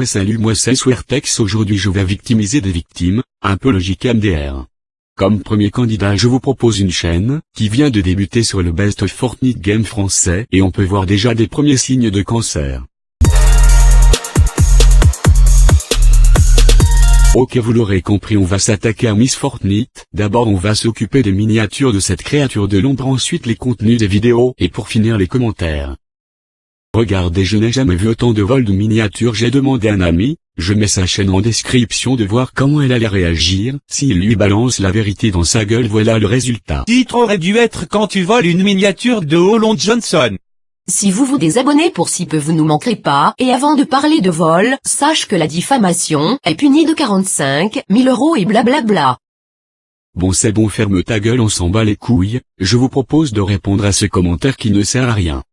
Ouais salut, moi c'est Swertex. Aujourd'hui je vais victimiser des victimes, un peu logique MDR. Comme premier candidat je vous propose une chaîne, qui vient de débuter sur le Best of Fortnite Game français et on peut voir déjà des premiers signes de cancer. Ok, vous l'aurez compris, on va s'attaquer à Miss Fortnite. D'abord on va s'occuper des miniatures de cette créature de l'ombre, ensuite les contenus des vidéos et pour finir les commentaires. Regardez, je n'ai jamais vu autant de vols de miniatures. J'ai demandé à un ami, je mets sa chaîne en description, de voir comment elle allait réagir. S'il lui balance la vérité dans sa gueule, voilà le résultat. Titre aurait dû être quand tu voles une miniature de Holland Johnson. Si vous vous désabonnez pour si peu, vous nous manquerez pas. Et avant de parler de vol, sache que la diffamation est punie de 45 000 € et blablabla. Bon c'est bon, ferme ta gueule, on s'en bat les couilles. Je vous propose de répondre à ce commentaire qui ne sert à rien.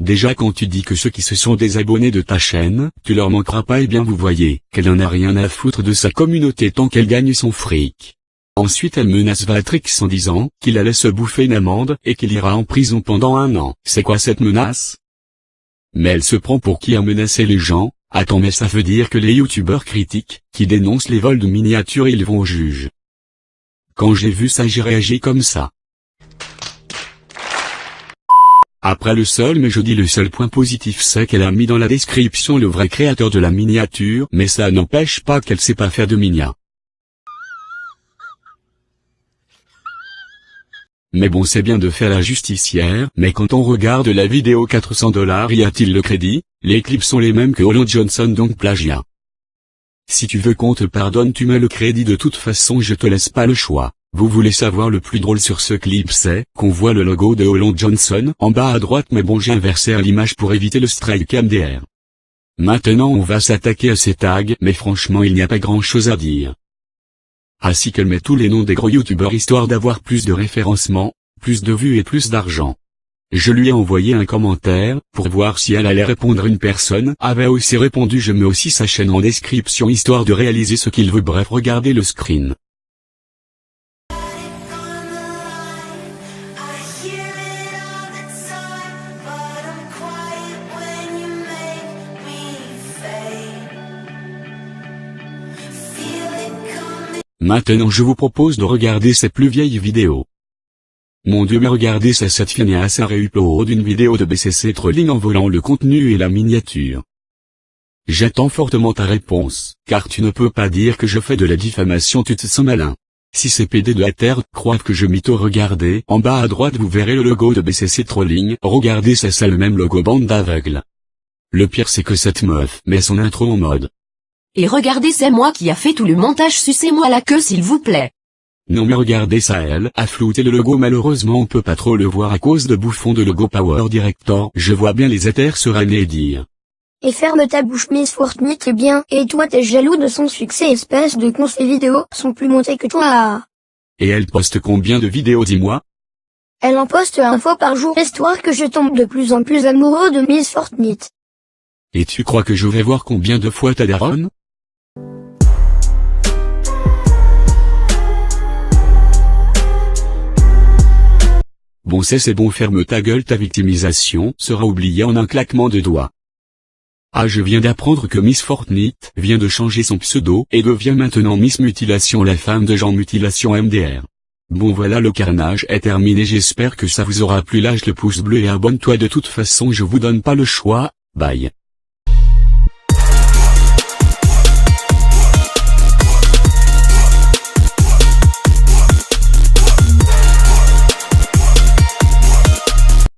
Déjà, quand tu dis que ceux qui se sont désabonnés de ta chaîne, tu leur manqueras pas, eh bien vous voyez qu'elle en a rien à foutre de sa communauté tant qu'elle gagne son fric. Ensuite elle menace Vatrix en disant qu'il allait se bouffer une amende et qu'il ira en prison pendant 1 an. C'est quoi cette menace? Mais elle se prend pour qui a menacé les gens? Attends, mais ça veut dire que les youtubeurs critiques, qui dénoncent les vols de miniatures, ils vont au juge. Quand j'ai vu ça j'ai réagi comme ça. Après le seul, mais je dis le seul point positif, c'est qu'elle a mis dans la description le vrai créateur de la miniature, mais ça n'empêche pas qu'elle sait pas faire de minia. Mais bon, c'est bien de faire la justicière, mais quand on regarde la vidéo 400 $, y a-t-il le crédit? Les clips sont les mêmes que Holland Johnson, donc plagiat. Si tu veux qu'on te pardonne, tu mets le crédit, de toute façon je te laisse pas le choix. Vous voulez savoir le plus drôle sur ce clip, c'est qu'on voit le logo de Holland Johnson en bas à droite, mais bon, j'ai inversé l'image pour éviter le strike MDR. Maintenant on va s'attaquer à ces tags, mais franchement il n'y a pas grand chose à dire. Ainsi qu'elle met tous les noms des gros youtubeurs histoire d'avoir plus de référencement, plus de vues et plus d'argent. Je lui ai envoyé un commentaire, pour voir si elle allait répondre. Une personne avait aussi répondu. Je mets aussi sa chaîne en description histoire de réaliser ce qu'il veut. Bref, regardez le screen. Maintenant je vous propose de regarder ses plus vieilles vidéos. Mon Dieu, mais regardez ça, cette feignasse a réupload d'une vidéo de BCC trolling en volant le contenu et la miniature. J'attends fortement ta réponse, car tu ne peux pas dire que je fais de la diffamation, tu te sens malin. Si ces PD de la terre croient que je mytho, regardez, en bas à droite vous verrez le logo de BCC trolling, regardez ça, c'est le même logo, bande d'aveugles. Le pire c'est que cette meuf met son intro en mode. Et regardez, c'est moi qui a fait tout le montage, sucez-moi la queue s'il vous plaît. Non mais regardez ça, elle a flouté le logo, malheureusement on peut pas trop le voir à cause de bouffons de logo Power Director. Je vois bien les éthers se râler et dire. Et ferme ta bouche, Miss Fortnite, bien, et toi t'es jaloux de son succès, espèce de con, ses vidéos sont plus montées que toi. Et elle poste combien de vidéos, dis-moi? Elle en poste 1 fois par jour, histoire que je tombe de plus en plus amoureux de Miss Fortnite. Et tu crois que je vais voir combien de fois ta daronne? Bon c'est bon, ferme ta gueule, ta victimisation sera oubliée en un claquement de doigts. Ah, je viens d'apprendre que Miss Fortnite vient de changer son pseudo et devient maintenant Miss Mutilation, la femme de Jean Mutilation MDR. Bon voilà, le carnage est terminé, j'espère que ça vous aura plu, lâche le pouce bleu et abonne-toi, de toute façon je vous donne pas le choix, bye.